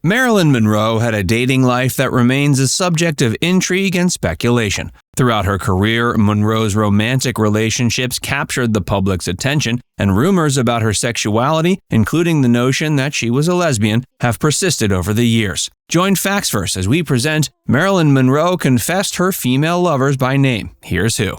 Marilyn Monroe had a dating life that remains a subject of intrigue and speculation. Throughout her career, Monroe's romantic relationships captured the public's attention, and rumors about her sexuality, including the notion that she was a lesbian, have persisted over the years. Join Factsverse as we present Marilyn Monroe confessed her female lovers by name. Here's who.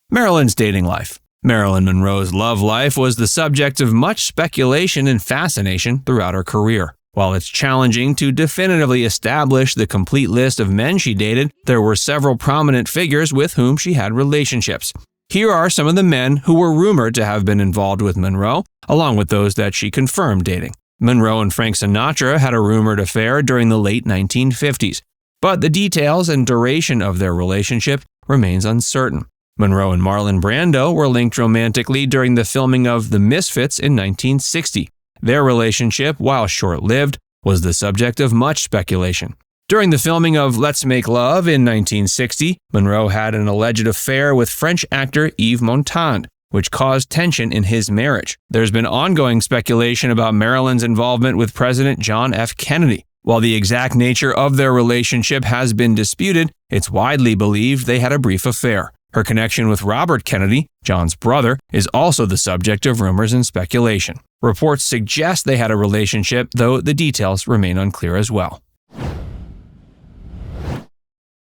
Marilyn's dating life. Marilyn Monroe's love life was the subject of much speculation and fascination throughout her career. While it's challenging to definitively establish the complete list of men she dated, there were several prominent figures with whom she had relationships. Here are some of the men who were rumored to have been involved with Monroe, along with those that she confirmed dating. Monroe and Frank Sinatra had a rumored affair during the late 1950s, but the details and duration of their relationship remains uncertain. Monroe and Marlon Brando were linked romantically during the filming of The Misfits in 1960. Their relationship, while short-lived, was the subject of much speculation. During the filming of Let's Make Love in 1960, Monroe had an alleged affair with French actor Yves Montand, which caused tension in his marriage. There's been ongoing speculation about Marilyn's involvement with President John F. Kennedy. While the exact nature of their relationship has been disputed, it's widely believed they had a brief affair. Her connection with Robert Kennedy, John's brother, is also the subject of rumors and speculation. Reports suggest they had a relationship, though the details remain unclear as well.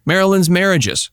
Marilyn's marriages.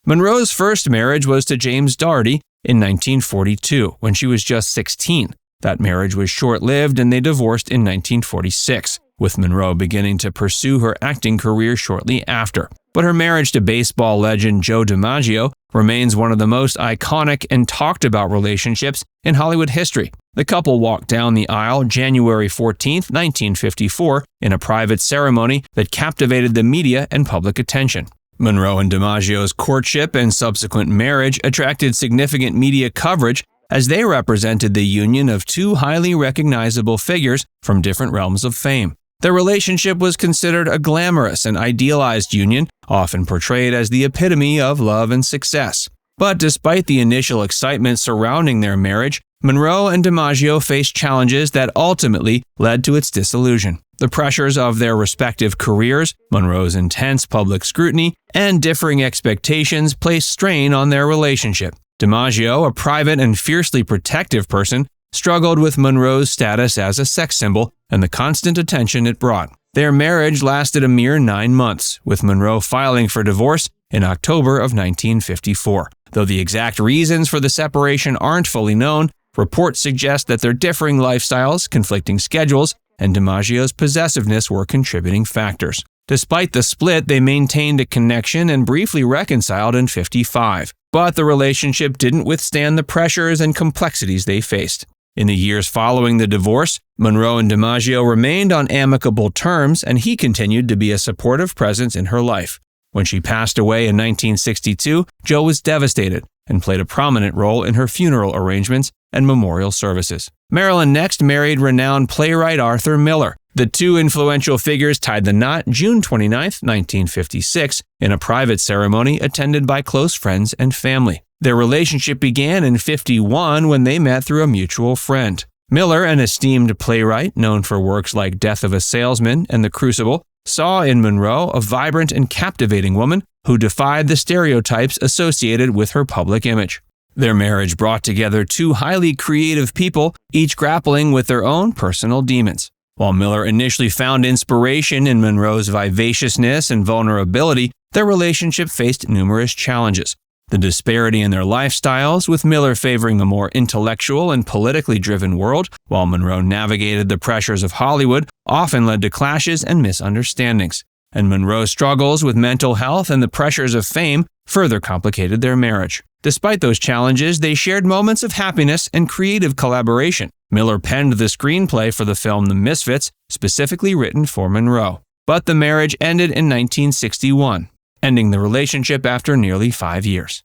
Monroe's first marriage was to James Dougherty in 1942, when she was just 16. That marriage was short-lived and they divorced in 1946, with Monroe beginning to pursue her acting career shortly after. But her marriage to baseball legend Joe DiMaggio remains one of the most iconic and talked about relationships in Hollywood history. The couple walked down the aisle January 14, 1954, in a private ceremony that captivated the media and public attention. Monroe and DiMaggio's courtship and subsequent marriage attracted significant media coverage as they represented the union of two highly recognizable figures from different realms of fame. Their relationship was considered a glamorous and idealized union, often portrayed as the epitome of love and success. But despite the initial excitement surrounding their marriage, Monroe and DiMaggio faced challenges that ultimately led to its dissolution. The pressures of their respective careers, Monroe's intense public scrutiny, and differing expectations placed strain on their relationship. DiMaggio, a private and fiercely protective person, struggled with Monroe's status as a sex symbol and the constant attention it brought. Their marriage lasted a mere 9 months, with Monroe filing for divorce in October of 1954. Though the exact reasons for the separation aren't fully known, reports suggest that their differing lifestyles, conflicting schedules, and DiMaggio's possessiveness were contributing factors. Despite the split, they maintained a connection and briefly reconciled in 1955. But the relationship didn't withstand the pressures and complexities they faced. In the years following the divorce, Monroe and DiMaggio remained on amicable terms, and he continued to be a supportive presence in her life. When she passed away in 1962, Joe was devastated and played a prominent role in her funeral arrangements and memorial services. Marilyn next married renowned playwright Arthur Miller. The two influential figures tied the knot June 29, 1956, in a private ceremony attended by close friends and family. Their relationship began in 1951 when they met through a mutual friend. Miller, an esteemed playwright known for works like Death of a Salesman and The Crucible, saw in Monroe a vibrant and captivating woman who defied the stereotypes associated with her public image. Their marriage brought together two highly creative people, each grappling with their own personal demons. While Miller initially found inspiration in Monroe's vivaciousness and vulnerability, their relationship faced numerous challenges. The disparity in their lifestyles, with Miller favoring a more intellectual and politically driven world, while Monroe navigated the pressures of Hollywood, often led to clashes and misunderstandings. And Monroe's struggles with mental health and the pressures of fame further complicated their marriage. Despite those challenges, they shared moments of happiness and creative collaboration. Miller penned the screenplay for the film The Misfits, specifically written for Monroe. But the marriage ended in 1961. Ending the relationship after nearly 5 years.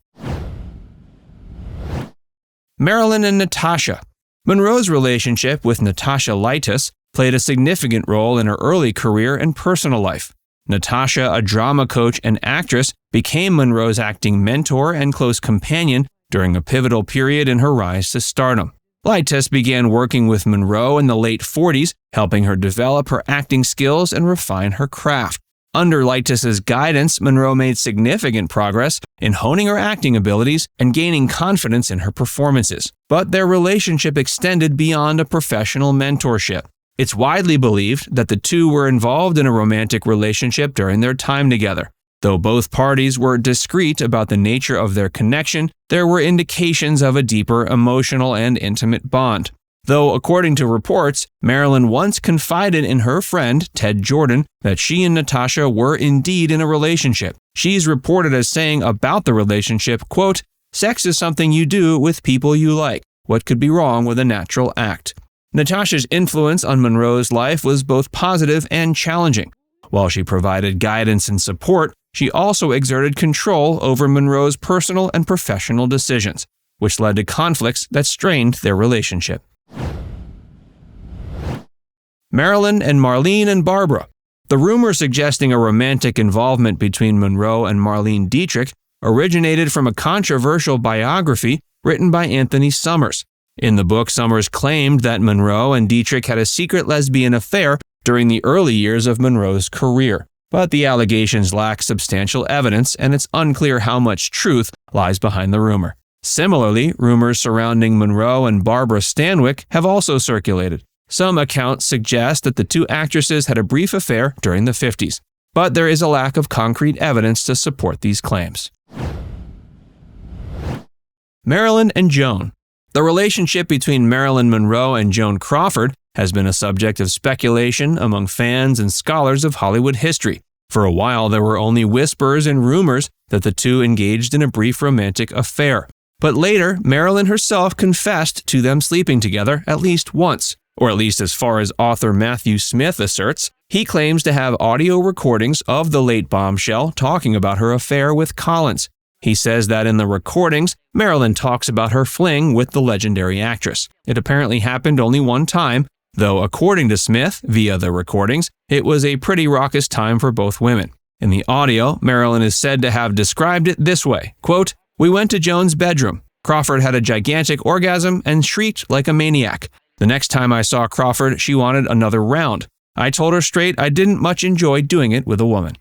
Marilyn and Natasha. Monroe's relationship with Natasha Lytis played a significant role in her early career and personal life. Natasha, a drama coach and actress, became Monroe's acting mentor and close companion during a pivotal period in her rise to stardom. Leites began working with Monroe in the late 40s, helping her develop her acting skills and refine her craft. Under Leites' guidance, Monroe made significant progress in honing her acting abilities and gaining confidence in her performances. But their relationship extended beyond a professional mentorship. It's widely believed that the two were involved in a romantic relationship during their time together. Though both parties were discreet about the nature of their connection, there were indications of a deeper emotional and intimate bond. Though, according to reports, Marilyn once confided in her friend, Ted Jordan, that she and Natasha were indeed in a relationship. She's reported as saying about the relationship, quote, "Sex is something you do with people you like. What could be wrong with a natural act?" Natasha's influence on Monroe's life was both positive and challenging. While she provided guidance and support, she also exerted control over Monroe's personal and professional decisions, which led to conflicts that strained their relationship. Marilyn and Marlene and Barbara. The rumor suggesting a romantic involvement between Monroe and Marlene Dietrich originated from a controversial biography written by Anthony Summers. In the book, Summers claimed that Monroe and Dietrich had a secret lesbian affair during the early years of Monroe's career. But the allegations lack substantial evidence, and it's unclear how much truth lies behind the rumor. Similarly, rumors surrounding Monroe and Barbara Stanwyck have also circulated. Some accounts suggest that the two actresses had a brief affair during the 50s, but there is a lack of concrete evidence to support these claims. Marilyn and Joan. The relationship between Marilyn Monroe and Joan Crawford has been a subject of speculation among fans and scholars of Hollywood history. For a while, there were only whispers and rumors that the two engaged in a brief romantic affair. But later, Marilyn herself confessed to them sleeping together at least once, or at least as far as author Matthew Smith asserts. He claims to have audio recordings of the late bombshell talking about her affair with Collins. He says that in the recordings, Marilyn talks about her fling with the legendary actress. It apparently happened only one time, though according to Smith, via the recordings, it was a pretty raucous time for both women. In the audio, Marilyn is said to have described it this way, quote, "We went to Joan's bedroom. Crawford had a gigantic orgasm and shrieked like a maniac. The next time I saw Crawford, she wanted another round. I told her straight I didn't much enjoy doing it with a woman."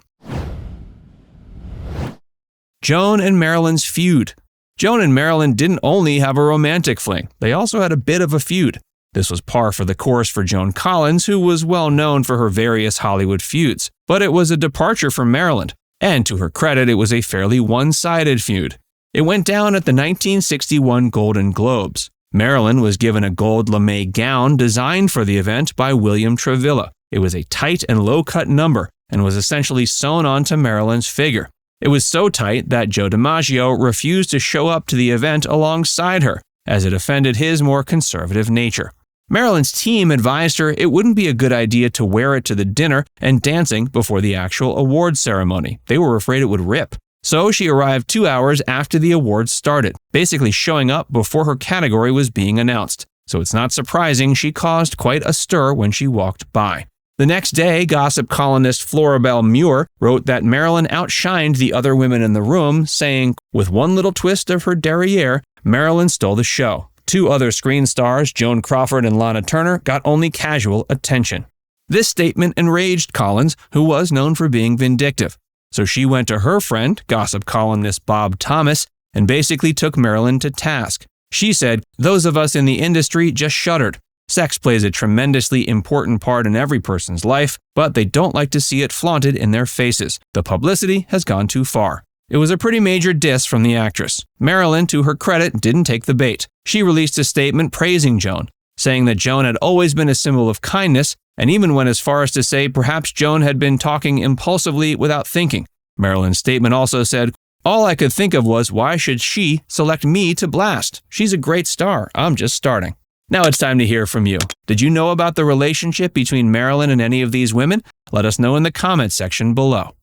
Joan and Marilyn's feud. Joan and Marilyn didn't only have a romantic fling, they also had a bit of a feud. This was par for the course for Joan Collins, who was well known for her various Hollywood feuds. But it was a departure from Marilyn, and to her credit, it was a fairly one-sided feud. It went down at the 1961 Golden Globes. Marilyn was given a gold lame gown designed for the event by William Travilla. It was a tight and low-cut number and was essentially sewn onto Marilyn's figure. It was so tight that Joe DiMaggio refused to show up to the event alongside her, as it offended his more conservative nature. Marilyn's team advised her it wouldn't be a good idea to wear it to the dinner and dancing before the actual awards ceremony. They were afraid it would rip. So she arrived 2 hours after the awards started, basically showing up before her category was being announced. So it's not surprising she caused quite a stir when she walked by. The next day, gossip columnist Floribel Muir wrote that Marilyn outshined the other women in the room, saying, "With one little twist of her derriere, Marilyn stole the show. Two other screen stars, Joan Crawford and Lana Turner, got only casual attention." This statement enraged Collins, who was known for being vindictive. So she went to her friend, gossip columnist Bob Thomas, and basically took Marilyn to task. She said, "Those of us in the industry just shuddered. Sex plays a tremendously important part in every person's life, but they don't like to see it flaunted in their faces. The publicity has gone too far." It was a pretty major diss from the actress. Marilyn, to her credit, didn't take the bait. She released a statement praising Joan, saying that Joan had always been a symbol of kindness, and even went as far as to say perhaps Joan had been talking impulsively without thinking. Marilyn's statement also said, "All I could think of was, why should she select me to blast? She's a great star. I'm just starting." Now it's time to hear from you. Did you know about the relationship between Marilyn and any of these women? Let us know in the comments section below.